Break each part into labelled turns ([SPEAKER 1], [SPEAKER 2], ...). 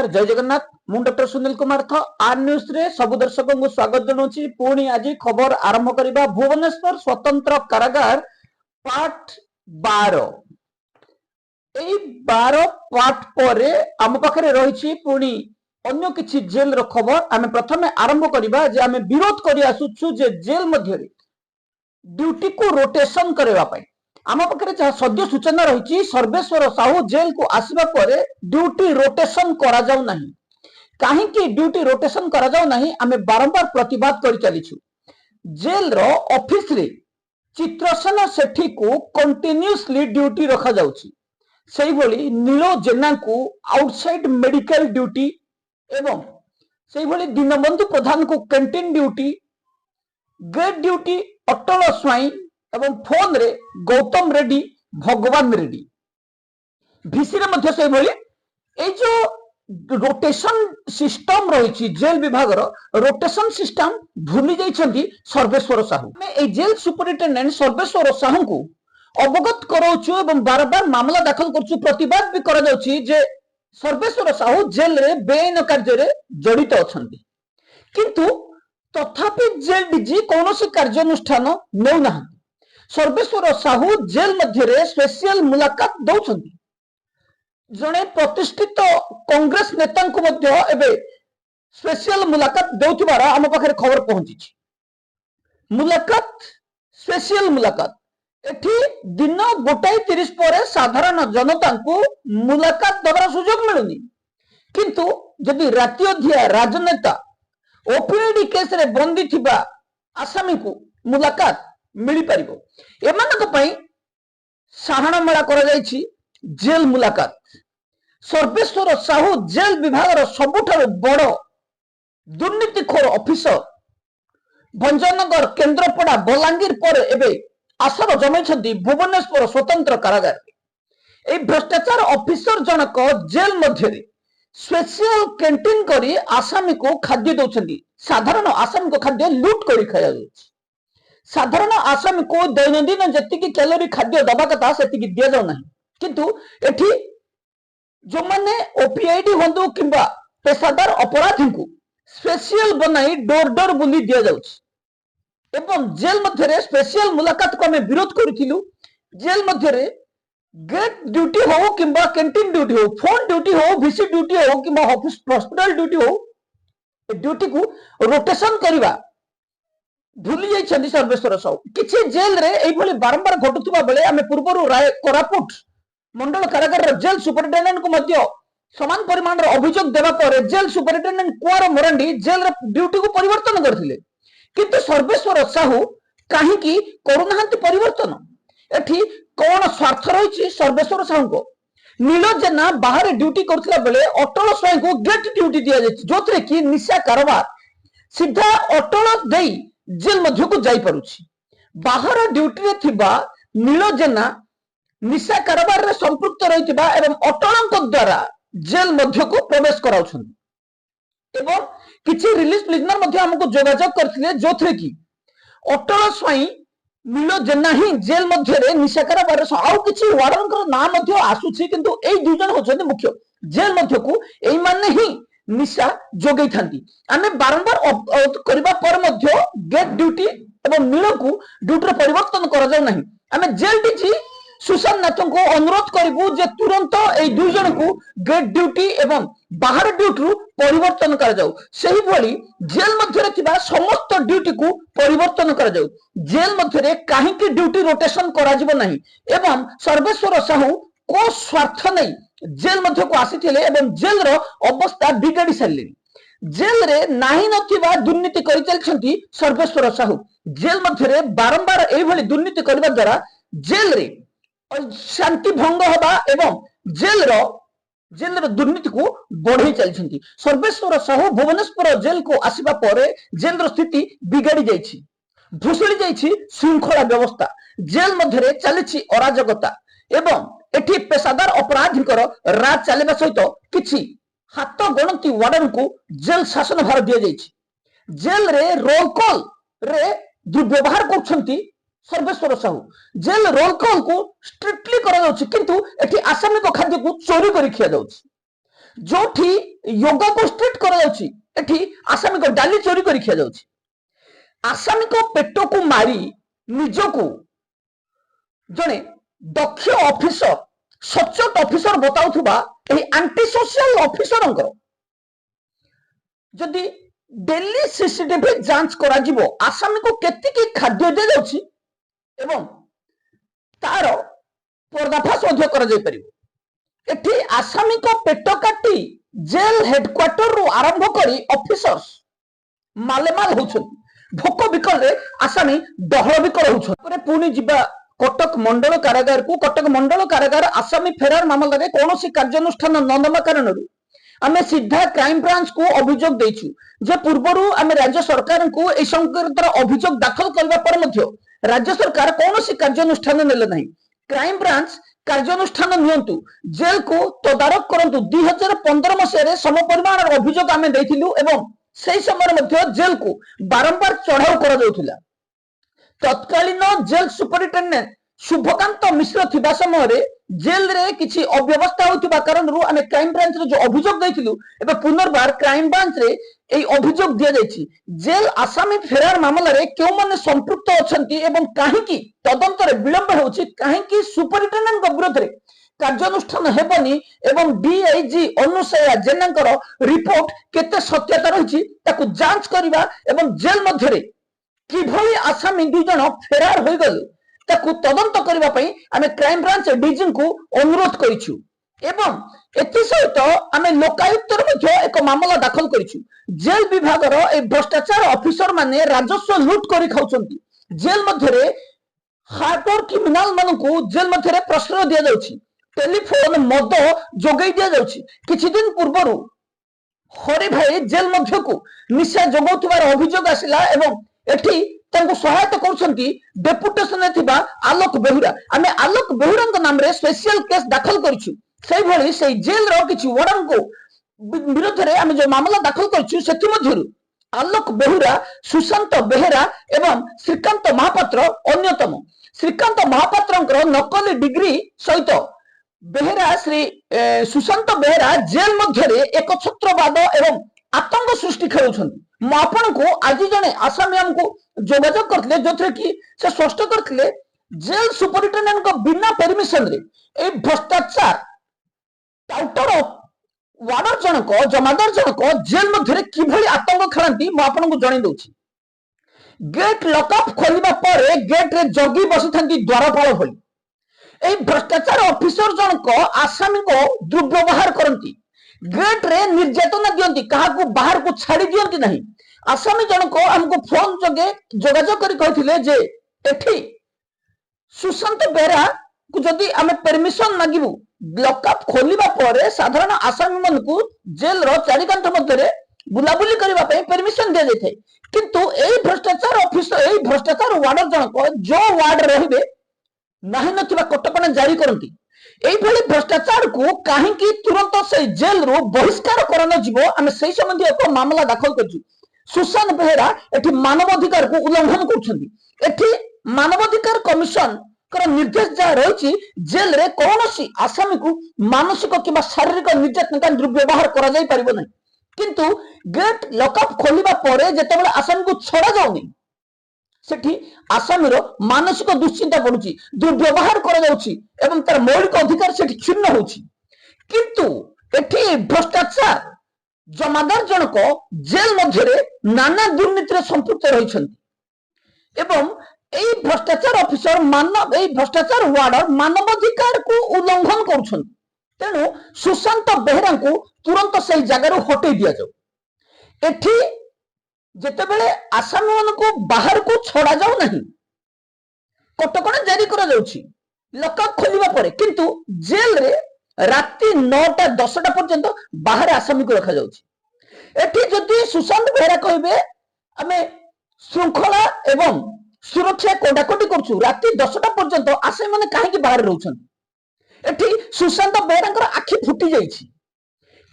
[SPEAKER 1] नमस्कार जय जगन्नाथ मु डॉक्टर सुनील कुमार थ आर न्यूज रे सब दर्शक को स्वागत जनाऊँ। पुणी आज खबर आरंभ करबा भुवनेश्वर स्वतंत्र कारागार पार्ट 12 12 पार्ट पर आम पाखे रही पुणी अन्य किछि जेल रो खबर। आम प्रथमे आरंभ करबा जे आम विरोध करि आसुछु जे जेल मध्य ड्यूटी को रोटेशन करबा पई आम पाखे जहाँ सद्य सूचना रही सर्वेश्वर साहू जेल को आसवा पर ड्यूटी रोटेशन करा जाऊ नहीं। कहीं ड्यूटी रोटेशन करा जाऊ नहीं आमे बारंबार प्रतिवाद कर चलीछु। जेल रो ऑफिस रे चित्रसेन सेठी को कंटिन्यूअसली ड्यूटी रखा जाउची। सेही भली नीलो जेना को आउटसाइड मेडिकल ड्यूटी एवं सेही भली दीनबंधु प्रधान को कैंटीन ड्यूटी, गेट ड्यूटी अटल स्वाई एवं फोन रे गौतम रेड्डी, भगवान रेड्डी भिसी रे मध्य सेही भली ए जो रोटेशन सिस्टम रही जेल विभाग रोटेशन सिस्टम भूली जाइछंती सर्वेश्वर साहू। ए जेल सुपरिटेंडेंट सर्वेश्वर साहू को अवगत कराउछु एवं बार बार मामला दाखल करछु। प्रतिवाद भी करा जाउछि जे सर्वेश्वर साहू जेल रे बेआईन कार्य रे जड़ित अछंती, किंतु तथापि जेल डीजी कौनसी कार्यानुष्ठान नेउ ना। सर्वेश्वर साहू जेल मध्य रे स्पेशल मुलाकात दउछंती। जने प्रतिष्ठित कांग्रेस नेता को मध्य एबे स्पेशल मुलाकात देउथिबार आम पाखे खबर पहुंची। मुलाकात स्पेशल मुलाकात एठी दिन 1:30 पर साधारण जनता को मुलाकात देवार सुजोग मिलुनी, किंतु जदि राति अधिया राजनेता ओपीडी केस रे बंदी थिबा आसामी को मुलाकात मिली परिबो। एमानक पई साहाना मेला करा जायछि जेल मुलाकात। सर्वेश्वर साहू जेल विभाग सबुठारु बड़ दुर्नीतिखोर ऑफिसर भंजनगर, केंद्रपड़ा, बलांगीर पर एबे आसर जमाइछंती भुवनेश्वर स्वतंत्र कारागार। ए भ्रष्टाचार ऑफिसर जनक जेल मध्य स्पेशल कैंटीन करी आसामी को खाद्य दउछंती। साधारण आसामी को खाद्य लूट करी खाया जाउछि। साधारण आसामी को दैनंदिन जतिकी कैलोरी खाद्य दबा कथा सेतिकी दिया जाउ नाही, किंतु एठी जो माने ओपीआईडी हंदु किंबा पेशादार अपराधी को स्पेशल बनाई डोर डोर बुली दिया जाउछि। एवं जेल मध्य रे स्पेशल मुलाकात को हमें विरोध करिथिलु। जेल मध्य रे गेट ड्यूटी हो किंबा कैंटीन ड्यूटी हो, फोन ड्यूटी हो, वीसी ड्यूटी हो किंबा हॉस्पिटल ड्यूटी हो, ड्यूटी को रोटेशन करबा भूली जाइछंती सर्वेश्वर साहू। किछि जेल रे एई भली बारंबार घटुथबा बेले हमें पूर्वरु राय कोरापुट मंडल कारागार जेल सुपरिटेंडेंट को मध्य समान परिमाण अभियोग देवा पर जेल सुपरिटेंडेंट कुआर मोरंडी जेल रे ड्यूटी को परिवर्तन करथिले, किंतु सर्वेश्वर साहू काहे की करूनाहंती परिवर्तन। एठी कोन स्वार्थ रहिछि सर्वेश्वर साहू को? नीलो जेना बाहर ड्यूटी करथिला बेले अटल स्वाई को गेट ड्यूटी दिया जायछि, जोथरे की निशा कारोबार सीधा अटल देई जेल मध्य को जाई परुछि। बाहर ड्यूटी रे थिबा नीलो जेना निशा कारोबार रे संपृक्त रहिथिबा एवं अटलंक द्वारा जेल मध्य को प्रवेश कराउछन। एवं किछि रिलीज प्रिजनर मध्य हमको जोगाजोग करथिले, जोथरे की अटल स्वाई नीलो जेना ही जेल मध्य रे निशा कारोबार रे आउ किछि वार्डन कर नाम मध्य आसुछि, किंतु एई दुई जन होछन मुख्य जेल मध्य को एई माने ही निशा जोगै थांती। आमे बारंबार करबा पर मध्य गेट ड्यूटी एवं नीलो को ड्यूटी रे परिवर्तन करा जाउ नाही। आमे जेल डीजी सुशांत नाथ को अनुरोध करिबु जे तुरंत ए दुई जन को गेट ड्यूटी एवं बाहर ड्यूटी परिवर्तन करा जाऊ। सही भली जेल मध्य रे थिबा समस्त ड्यूटी को परिवर्तन करा जाऊ। जेल मध्य रे काहे की ड्यूटी रोटेशन करा जिवो नाही एवं सर्वेश्वर साहू को स्वार्थ नै जेल मध्य को आसीथिले एवं जेल रो अवस्था बिगाड़ी सारले। जेल रे नाही नथिबा दुर्नीति करि चलछंती सर्वेश्वर साहू। जेल मध्य रे बारंबार एई भली दुर्नीति करबा द्वारा जेल रे शांति भंग होबा एवं जेल रो दुर्नीति को बढ़ाई चलछंती। सर्वेश्वर साहू भुवनेश्वर जेल को आसीबा परे जेल रो स्थिति बिगाड़ी जाइछि, भुसुड़ी जाइछि श्रृंखला व्यवस्था। जेल मध्य रे चलिछि अराजकता एवं एठी पेशादार अपराधीकर राज चलिबा सहित किछि हाथ गणती वार्डन को जेल शासन भार दिया जाइछि। जेल रे रोल कॉल रे दुर्व्यवहार करछंती Sarveswar Sahu. Jail roll call को स्ट्रिक्टली करा जाउछि, किंतु एठी आसामी को खाद्य को चोरी करी खिया जाउछि। जोठी योगा को स्ट्रिक्ट करा जाउची एठी आसामी को डाली चोरी करी खिया जाउची आसामी को पेट को मारी निजको जने दक्ष ऑफिसर सचोट ऑफिसर बताउथुबा एही एंटी सोशल ऑफिसर जदि डेली सीसीटीवी जांच करा जिवो आसामी को केतिकी खाद्य दे जाउची एवं तार पर्दाफाश अधिक करा जाय परिबो एठी आसामी को पेट काटी जेल हेडक्वार्टर रु आरंभ करी ऑफिसर्स मालेमाल होछन भोक बिकल रे आसामी डहळ बिकल होछन पुणी जिबा कटक मंडल कारागार को कटक मंडल कारागार आसामी फेरार मामला रे कोनोसी कार्यानुष्ठान न नवा कारणरू आमे सीधा क्राइम ब्रांच को अभियोग देछु जे पूर्वरु आमे राज्य सरकार को ए संकल्पर अभियोग दाखल करबा पर मध्य राज्य सरकार कोनोसी कार्यानुष्ठान नेले नाही क्राइम ब्रांच कार्यानुष्ठान नियंतु जेल को तदारक करंतु 2015 मसिया सम परिमाण अभियोग आमे दैथिलु एवं सेही समय मध्य जेल को बारंबार चढ़ाऊ करा जाउथिला तत्कालीन जेल सुपरिटेंडेंट शुभकांत मिश्र थिबा समय रे जेल रे किछि अव्यवस्था होतिबा कारणरू आमे क्राइम ब्रांच रे जो अभियोग दैथिलु एबे पुनर्बार क्राइम ब्रांच रे एई अभियोग दिया जायछि जेल आसामी फेरार मामला रे केउ माने संपृक्त अछंती एवं काहेकि तदंत रे विलंब होछि काहेकि सुपरिटेंडेंट को विरोध रे कार्यानुष्ठान हेबनी एवं डीआईजी अनुसया जेनांकर रिपोर्ट केते सत्यता रहिछि ताकू जांच करिबा एवं जेल मध्य रे किभଳି आसामी दुई जन फेरार होई गले ताकू तदंत करबा पई आमे क्राइम ब्रांच डीजी को अनुरोध करिछु एवं एति सहित आमे लोकायुक्त रे मध्य एक मामला दाखल करिछु जेल विभाग रो ए भ्रष्टाचार ऑफिसर माने राजस्व लूट करी खाउछंती जेल मध्य रे हार्डकोर क्रिमिनल मानकू जेल मध्य रे प्रश्रय दिया जाउछि टेलीफोन मद जोगै दिया जाउछि किछि दिन पूर्वरु हरि भाई जेल मध्य को निशा जोगौथिबार अभियोग आसिला एवं एठी तांको सहायता करछंती डेपुटेशन रे थिबा आलोक बेहुरा आमे आलोक बेहुरा नाम रे स्पेशल केस दाखल करिछु सेही भली सेही जेल रो किछि वार्डन को विरोध रे आमे जो मामला दाखल करिछु सेति मध्यरु आलोक बेहुरा सुशांत बेहेरा एवं श्रीकांत महापात्र अन्यतम श्रीकांत महापात्रंकर नकली डिग्री सहित बेहेरा श्री सुशांत बेहेरा जेल मध्य रे एक छत्रवाद एवं आतंक सृष्टि करूछंती मु आपन को आज जने आसामियन को जोगाजोग करथले जोथरे कि से स्पष्ट करथले जेल सुपरिटेंडेंट को बिना परमिशन रे ए भ्रष्टाचार टाउटर वार्डर जनक जमादार जनक जेल मध्य रे किभଳି आतंक खेलांती मु आपन को जणै दउछि गेट लॉकअप खोलिबा परे गेट रे जगी बसिथांती द्वारपाल भली ए भ्रष्टाचार ऑफिसर जनक आसामी को दुर्व्यवहार करंती गेट रे निर्यातना दियंती काहाकू बाहर को छाड़ी दियंती नहीं आसामी जनक हमको फोन जगे जोगाजोग करी कहिथिले जे एठी सुशांत बेरा को जदी आमे परमिशन मागिबु लॉकअप खोलिबा परे साधारण आसामी मन को जेल रो चारि कांठ मध्य रे बुलाबुली करबा पई परमिशन दे देथे किंतु एई भ्रष्टाचार ऑफिसर एई भ्रष्टाचार वार्डर जनक जो वार्ड रहिबे नाही नथिबा कटकणा जारी करंती एई भली भ्रष्टाचार को काहेकि तुरंत से जेल रो बहिष्कार करन जीवो आमे सेही संबंधी एक मामला दाखल करछु सुशांत बेहेरा एठी मानवाधिकार को उल्लंघन करछंती एठी मानवाधिकार कमिशन कर निर्देश जा रहिछि जेल रे कोनोसी आसामी को मानसिक किबा शारीरिक निर्यातना दुर्व्यवहार करा जाई परिबो नै किंतु गेट लॉकअप खोलिबा परे जेतेबेले आसामी को छडा जाउनी सेठी आसामी रो मानसिक दुश्चिंता पडुछि दुर्व्यवहार करा जाउछि एवं तार मौलिक अधिकार सेठी छिन्न होछि किंतु एठी भ्रष्टाचार जमादार जनक जेल मध्य रे नाना दुर्नीति रे संपृक्त रहिछन्ति एवं एई भ्रष्टाचार ऑफिसर मानव एई भ्रष्टाचार वार्डर मानवाधिकार को उल्लंघन करूछन्ति तेनु सुशांत बेहेरा को तुरंत सेही जगह हटै दिया जाउ एठी जेतेबेले आसामी मन को बाहर को छड़ा जाउ नहीं कटकणा जारी करा जाउछि लॉकअप खोलिबा परे किंतु जेल रे राति 9टा 10टा पर्यंत बाहर आसामी को रखा जाउछि एठी जदि सुशांत बेहेरा कहबे आमे श्रृंखला एवं सुरक्षा कोडाकोटी करछु राति 10टा पर्यंत आसामी माने काहे कि बाहर रहउछन एठी सुशांत बेहेरांकर आखि फुटी जाइछि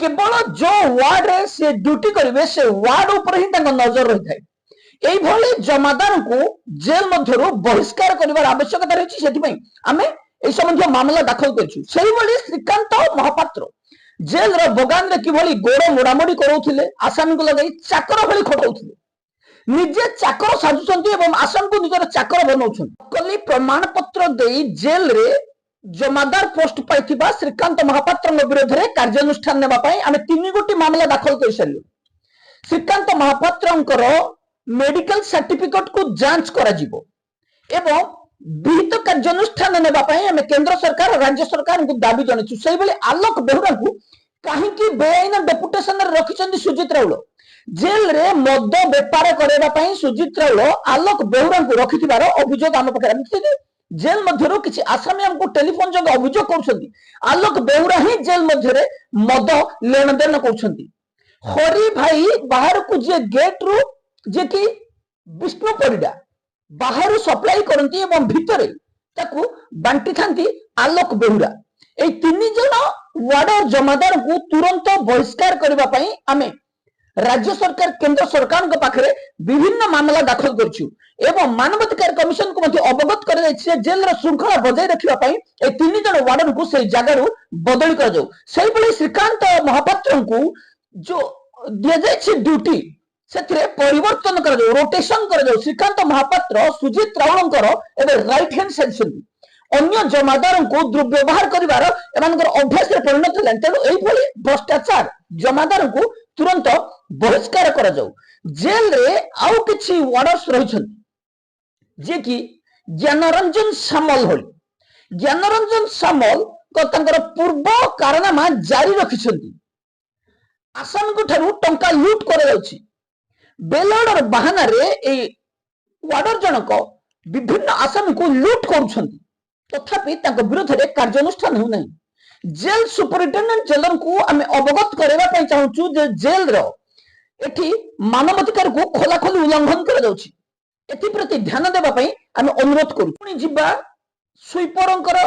[SPEAKER 1] केवल जो वार्ड रे से ड्यूटी करिवे से वार्ड ऊपर ही तांका नजर रही थाए एई भली जमादार को जेल मध्यरु बहिष्कार करिवार आवश्यकता रहिछि सेति पई आमे एई संबंधी मामला दाखल करछु सेही भली श्रीकांत महापात्र जेल रो बगान रे किभली गोड़ मोड़ामोड़ी करोथिले आसामी को लगाई चाकर भली खटाउथिले निजे चाकर साजुचंती एवं आसामी को निजर चाकर बनाउछंती कली प्रमाण पत्र देई जेल रे जमादार पोस्ट पाइथिबा श्रीकांत महापात्र विरोध रे कार्यानुष्ठान नेबा पई आमे 3 गोटी मामला दाखल कर सारिलु श्रीकांत महापात्रंकर मेडिकल सर्टिफिकेट को जांच करा जिवो एवं विहित कार्यानुष्ठान नेबा पई आमे केंद्र सरकार राज्य सरकार को दाबी जणिछु सेहि बेले आलोक बेहुरा को काहे कि बेआईन डेपुटेशन रे रखिचंदी सुजित राउल जेल रे मद व्यापार करेबा पई सुजित राउल आलोक बेहुरा को रखिथिबार अभियोग आम पकड़ जेल मध्यरु किछि आसामी हमको टेलीफोन जग अभियोग करछंती आलोक बेहुरा ही जेल मध्यरे मद लेन देन करछंती हरि भाई बाहर को जे गेट रु जे कि विष्णु परिडा बाहर सप्लाई करती एवं भितरे ताकू बांटी थांती आलोक बेहुरा ए 3 जन वार्डर जमादार को तुरंत बहिष्कार करबा पई आमे राज्य सरकार केंद्र सरकार के पाखरे विभिन्न मामला दाखल करछु एवं मानवाधिकार कमिशन को मध्ये अवगत कर जाय जेल रा श्रृंखला बजाय रखिबा पई ए 3 जन वार्डर को से जगह बदली कर जाऊ सही बळे श्रीकांत महापात्र को जो दिया जाय ड्यूटी से परिवर्तन कर जाऊ रोटेशन कर जाऊ श्रीकांत महापात्र सुजित रावणकर एबे राइट हैंड सेक्शन अन्य जमादार को दुर्व्यवहार करिवार एमानकर अभ्यास रे परिणत हेलान तेणु एई भली भ्रष्टाचार जमादार को तुरंत बहिष्कार कर जाऊ जेल रे आउ किछि वार्डर्स रहिछन जे कि ज्ञानरंजन सामल होली ज्ञानरंजन सामल को तंकर पूर्व कारनामा जारी रखिछंती आसाम को ठारू टंका लूट कर जाउछि बेलडर बाहाना रे ए वार्डर जनक विभिन्न आसामी को लूट करुछंती तथापि तांको विरोध रे कार्यानुष्ठान हो नहीं जेल सुपरिटेंडेंट जेलर को आमे अवगत करेबा पई चाहूछु जे जेल रो एठी मानवाधिकार को खोला खोली उल्लंघन कर जाउछि एथि प्रति ध्यान देबा पई आमे अनुरोध करू पुनी जिबा सुइपरंकर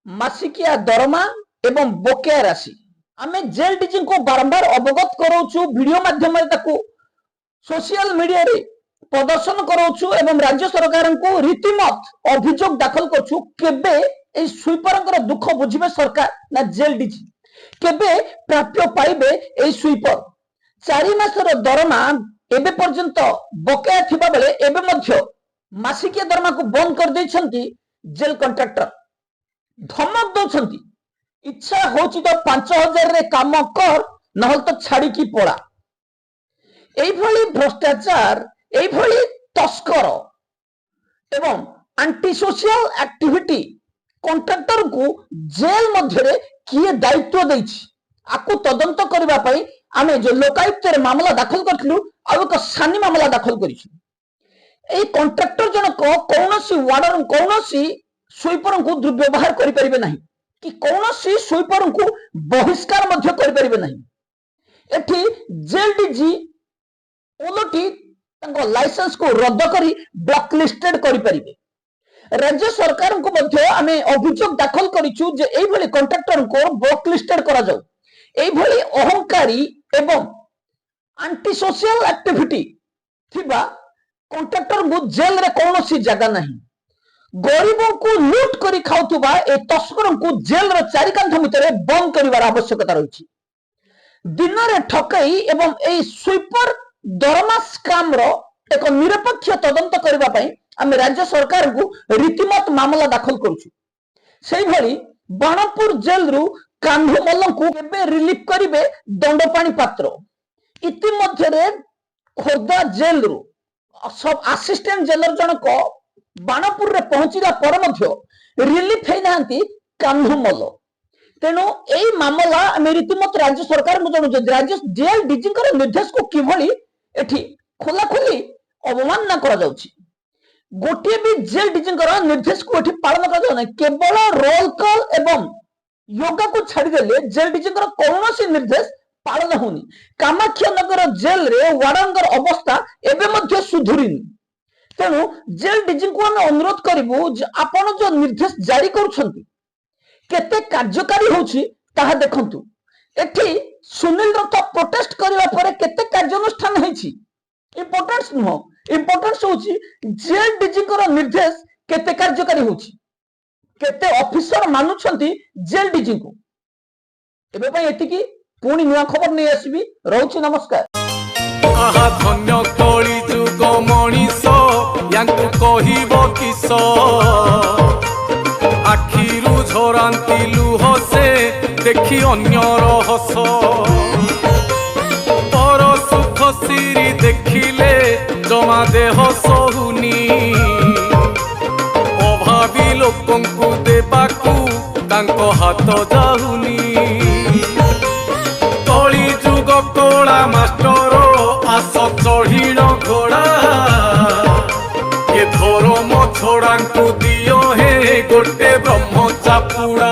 [SPEAKER 1] मासिकिया दरमा एवं बकेया राशि आमे जेल डीजी को बारंबार अवगत करोछु वीडियो माध्यम रे ताको सोशल मीडिया रे प्रदर्शन करोछु एवं राज्य सरकार को रीतिमत अभियोग दाखल करछु केबे ए स्वीपरंकर दुख बुझिबे सरकार ना जेल डीजी केबे प्राप्य पाइबे ए स्वीपर 4 मासर दरमा एबे पर्यंत बकेया थिबा बेले एबे मध्य मासिकिया दरमा को बंद कर दैछंती जेल कॉन्ट्रैक्टर धमक दउछंती इच्छा होची तो 5000 रे काम कर नहल तो छाड़ी की पड़ा एई भली भ्रष्टाचार एई भली तस्कर एवं एंटी सोशल एक्टिविटी कॉन्ट्रैक्टर को जेल मध्यरे किए दायित्व दैछि आकु तदंत करबा पई आमे जो लोकायुक्त रे मामला दाखल करथिलु आ एक सानी मामला दाखल करिछु एई कॉन्ट्रैक्टर जनक कोनोसी वार्डर कोनोसी स्वीपर को दुर्व्यवहार करि परिबे नाही कि कोनोसी स्वीपर को बहिष्कार मध्य करि परिबे नाही एठी जेल डीजी ओलोटी लाइसेंस को रद्द करी ब्लैक लिस्टेड करि परिबे राज्य सरकार को मध्य आमे अभियोग दाखल करिछु जे एई भली कॉन्ट्रैक्टर को ब्लैक लिस्टेड करा जाऊ एई भली अहंकारी एवं एंटी सोशल एक्टिविटी थिबा कॉन्ट्रैक्टर को जेल रे कोनोसी जगह नहीं गरीबों को लूट करी खाउतबा ए तस्कर को जेल रे चारि कांथ भितर बंद करिवार आवश्यकता रहिछि दिन रे ठकई एवं ए स्वीपर दरमा स्काम रो एक निरपेक्ष तदंत करबा पई आमे राज्य सरकार को रीतिमत मामला दाखल करूछु सेही भली बाणपुर जेल रु कांधु मल्ल को केबे रिलीफ करिवे दंडपाणी पात्र इति मध्य रे खोर्धा जेल रु सब असिस्टेंट जेलर जनक बाणपुर रे पहुंचिला पर मध्य रिलीफ हे नांती कांधु मल्ल तेणु एई मामला आमे रीतिमत राज्य सरकार को जणु राज्य जेल डीजी कर निर्देश को किभली एठी खोला खोली अवमानना करा जाउछि गोटे भी जेल डीजी निर्देश को एठी पालन करा जाउ केवल रोल कॉल एवं योगा को छाड़ी देले जेल डीजी कौनसी निर्देश पालन होनी कामाख्या नगर जेल रे वार्डनगर अवस्था एबे मध्य सुधुरिनी तेणु जेल डीजी को हम अनुरोध करिवु जे आपण जो निर्देश जारी करूछंती केते कार्यकारी होछि ताहा देखंतु एठी सुनील रथ प्रोटेस्ट करबा परे केते कार्यानुष्ठान हेछि इंपोर्टेंस नो इंपोर्टेंस होछि जेल डीजी निर्देश केते कार्यकारी होछि केते ऑफिसर मानुछंती जेल डीजी को ଏବେ ପାଇଁ ଏତିକି, ପୁଣି ନୂଆ ଖବର ନେଇ ଆସିବି। ରହୁଛି, ନମସ୍କାର।
[SPEAKER 2] ଆହା ଧନ୍ୟ କଳି ଯୁଗ ମଣିଷ, ୟାଙ୍କୁ କହିବ କିସ, ଆଖିରୁ ଝରାନ୍ତି ଲୁହ ସେ ଦେଖି ଅନ୍ୟର ହସ, ପର ସୁଖ ସିରି ଦେଖିଲେ ଜମା ଦେହ ସହୁନି, ଅଭାବୀ ଲୋକଙ୍କୁ ଦେବାକୁ ତାଙ୍କ ହାତ ଯାଉନି। କଳି ଯୁଗ କଳା ମାଷ୍ଟର ଆସ ଚଢିଣ ଘୋଡ଼ା, ଏ ଧର୍ମ ଛଡ଼ାଙ୍କୁ ଦିଅ ହେ ଗୋଟେ ବ୍ରହ୍ମ ଚାପୁଡ଼ା।